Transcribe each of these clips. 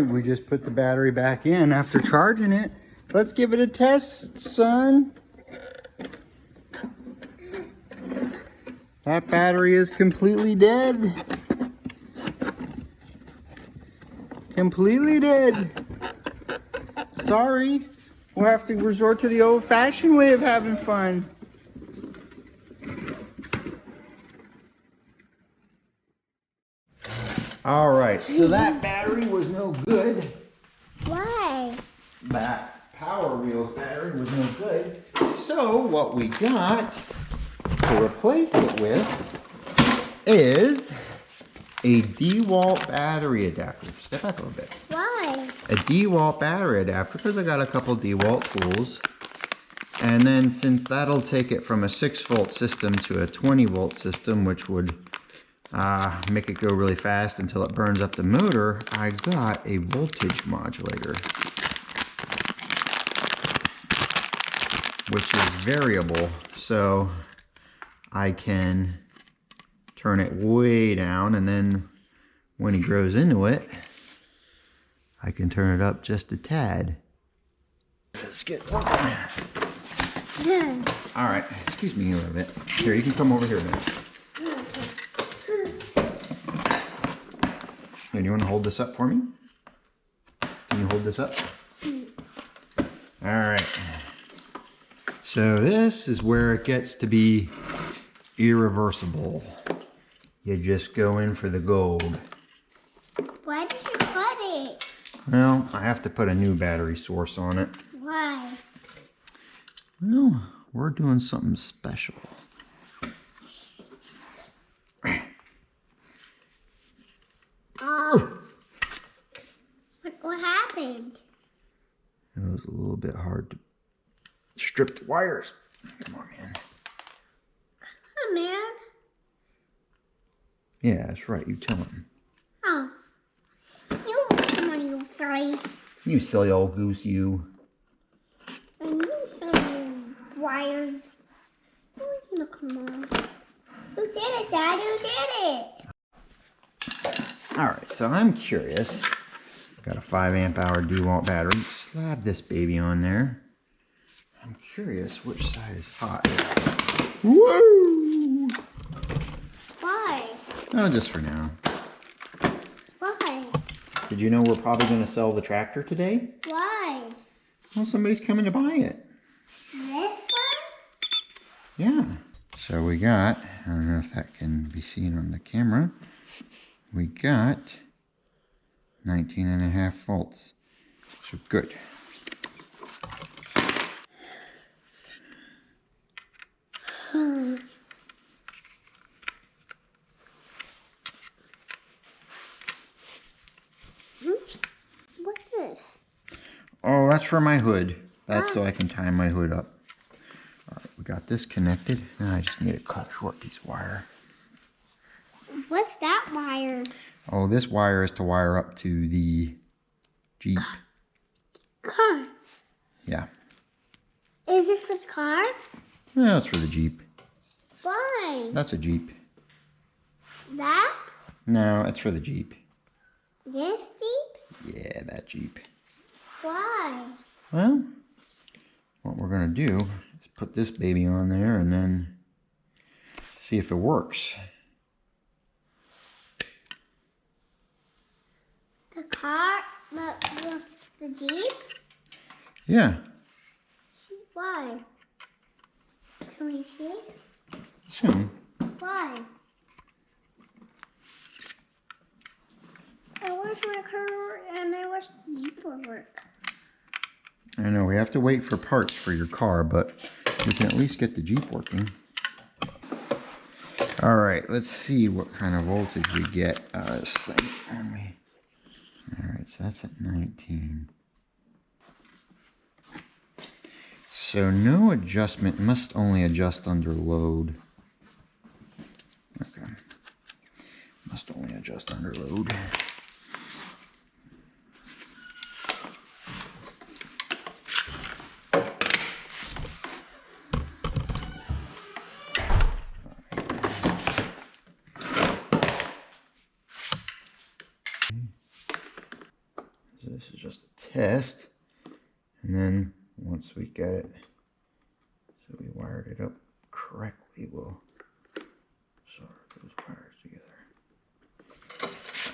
right, we just put the battery back in after charging it. Let's give it a test, son. That battery is completely dead. Completely dead. Sorry. We'll have to resort to the old-fashioned way of having fun. All right, so that battery was no good. Why? That Power Wheels battery was no good. So what we got to replace it with is a DeWalt battery adapter. Step back a little bit. Why? A DeWalt battery adapter because I got a couple DeWalt tools. And then since that'll take it from a 6-volt system to a 20-volt system, which would make it go really fast until it burns up the motor, I got a voltage modulator, which is variable, so I can turn it way down, and then when he grows into it, I can turn it up just a tad. Let's get working. All right, excuse me a little bit. Here, you can come over here a minute. Here, do you want to hold this up for me? Can you hold this up? All right. So this is where it gets to be irreversible. You just go in for the gold. Why did you cut it? Well, I have to put a new battery source on it. Why? Well, we're doing something special. What happened? It was a little bit hard to strip the wires. Come on, man. Come on, man. Yeah, that's right. You tell him. Oh. You come on, you silly. You silly old goose, you. And you silly wires. Oh, come on. Who did it, Dad? Who did it? Alright, so I'm curious. Got a 5 amp hour DeWalt battery. Slab this baby on there. I'm curious which side is hot. Woo! Why? Oh, just for now. Why? Did you know we're probably going to sell the tractor today? Why? Well, somebody's coming to buy it. This one? Yeah. So we got, I don't know if that can be seen on the camera. We got 19.5 volts. So good. What's this? Oh, that's for my hood. That's so I can tie my hood up. All right, we got this connected. Now I just need to cut short these wire. What's that wire? Oh, this wire is to wire up to the Jeep. Car. Yeah. Is it for the car? Yeah, that's for the Jeep. Why? That's a Jeep. That? No, it's for the Jeep. This Jeep? Yeah, that Jeep. Why? Well, what we're going to do is put this baby on there and then see if it works. The car? The Jeep? Yeah. Why? Can we see? Soon. Why? I wish my car and I wish the Jeep would work. I know, we have to wait for parts for your car, but we can at least get the Jeep working. All right, let's see what kind of voltage we get out of this thing. All right, so that's at 19. So no adjustment, must only adjust under load. Okay, must only adjust under load. So this is just a test. And then once we get it, so we wired it up correctly, we'll solder those wires together.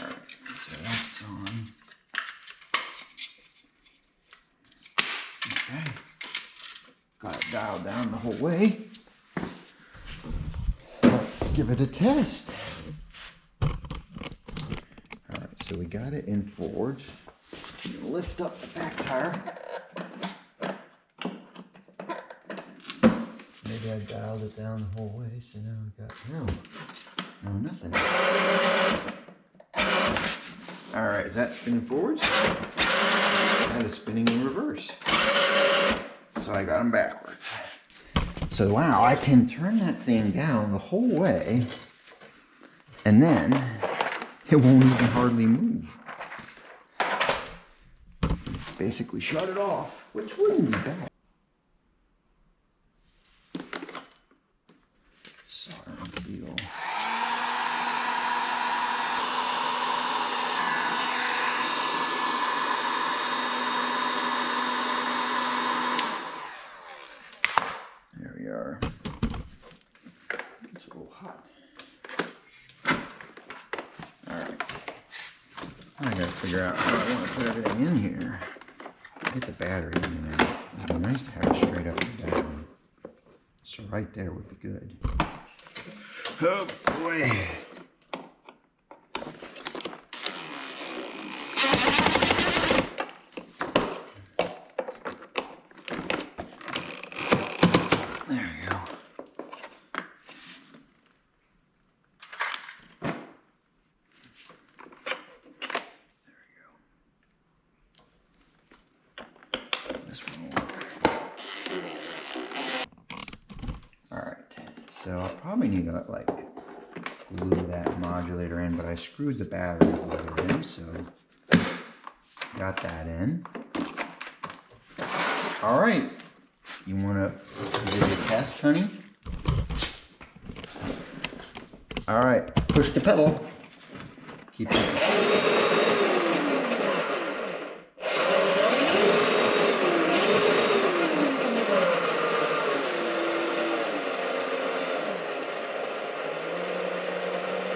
Alright, so that's on. Okay. Got it dialed down the whole way. Let's give it a test. Alright, so we got it in forward. Lift up the back tire. Maybe I dialed it down the whole way, so now we got no, nothing. Alright, is that spinning forwards? That is spinning in reverse. So I got them backwards. So wow, I can turn that thing down the whole way, and then it won't even hardly move. Basically shut it off, which wouldn't be bad. Solder and seal. There we are. It's a little hot. Alright. I gotta figure out how I want to put everything in here. Get the battery in there. It'd be nice to have it straight up and down. So right there would be good. Oh boy. There we go. This one will work. Alright, so I'll probably need to like glue that modulator in, but I screwed the battery holder in, so got that in. Alright, you want to give it a test, honey? Alright, push the pedal. Keep it.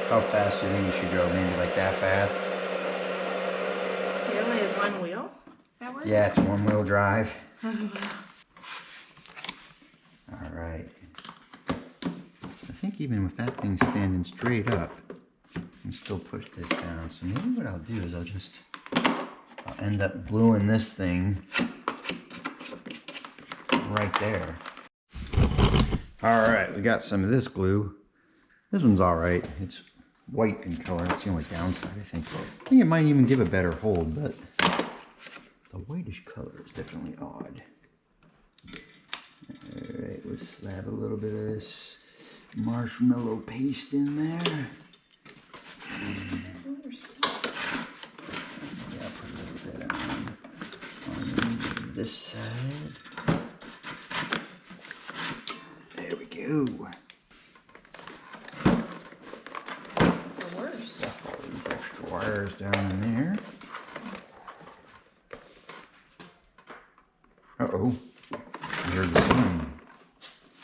How fast do you think you should go? Maybe like that fast? It only has one wheel? That works? Yeah, it's one-wheel drive. Oh, wow. Alright. I think even with that thing standing straight up, I can still push this down. So maybe what I'll do is I'll end up gluing this thing right there. Alright, we got some of this glue. This one's alright. It's white in color. That's the only downside, I think. I think it might even give a better hold, but the whitish color is definitely odd. Alright, we'll slap a little bit of this marshmallow paste in there. Yeah, put a little bit on this side. There we go. Stuff all these extra wires down in there. Uh-oh. I heard the sound.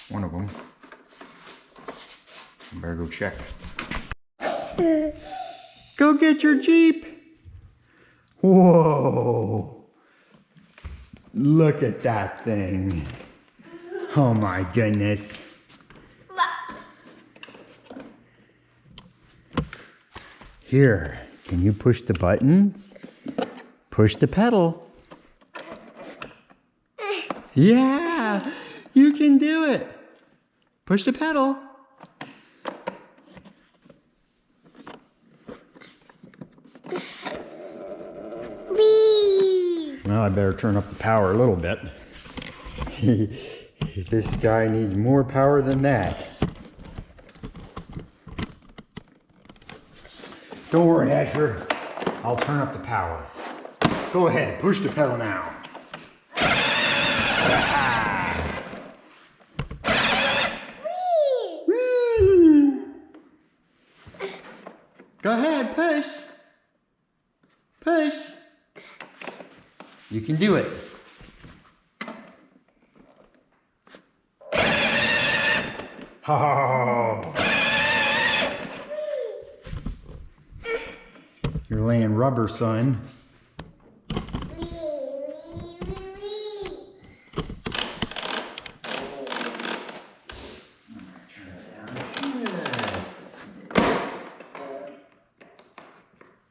One of them. Better go check. Go get your Jeep. Whoa. Look at that thing. Oh my goodness. Here, can you push the buttons? Push the pedal. Yeah, you can do it. Push the pedal. Well, I better turn up the power a little bit. This guy needs more power than that. Don't worry, Asher. I'll turn up the power. Go ahead, push the pedal now. Go ahead, push. Push. You can do it. Oh. You're laying rubber, son.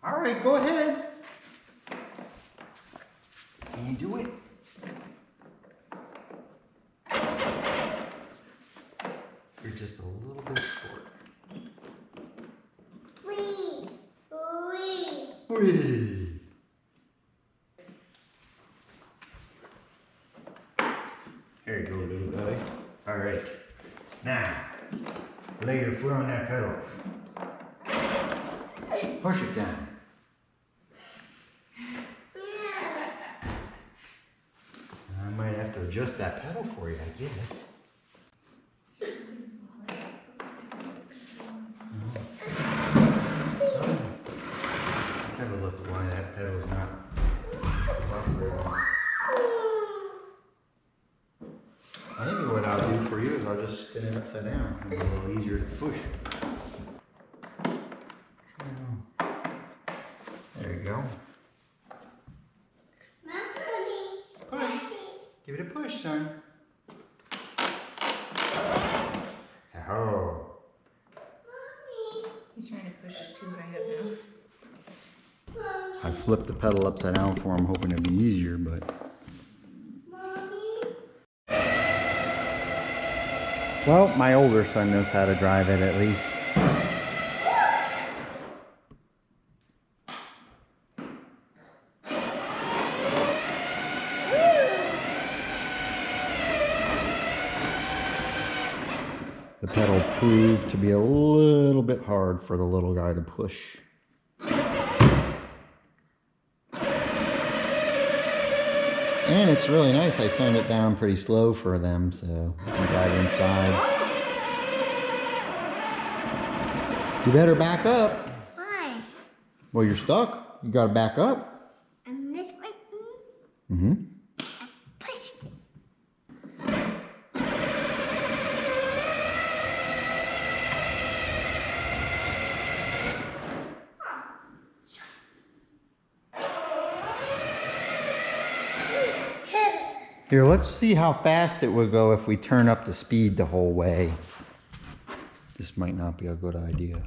All right, go ahead. Can you do it? You're just a little bit short. Whee! Here you go, little guy. All right. Now, lay your foot on that pedal. Push it down. I might have to adjust that pedal for you, I guess. Let's have a look at why that pedal is not cooperating. Maybe what I'll do for you is I'll just spin it upside down. It'll be a little easier to push. There you go. Push. Give it a push, son. Oh. He's trying to push it too high up now. I flipped the pedal upside down for him, hoping it'd be easier, but. Well, my older son knows how to drive it at least. The pedal proved to be a little bit hard for the little guy to push. And it's really nice. I turned it down pretty slow for them, so you can drive inside. You better back up. Why? Well, you're stuck. You gotta back up. And this way. Mm-hmm. Push. Here, let's see how fast it would go if we turn up the speed the whole way. This might not be a good idea.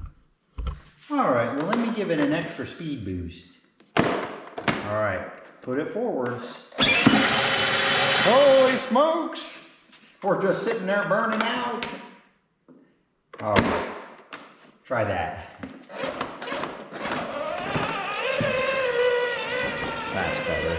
All right, well, let me give it an extra speed boost. All right, put it forwards. Holy smokes! We're just sitting there burning out. All right, try that. That's better.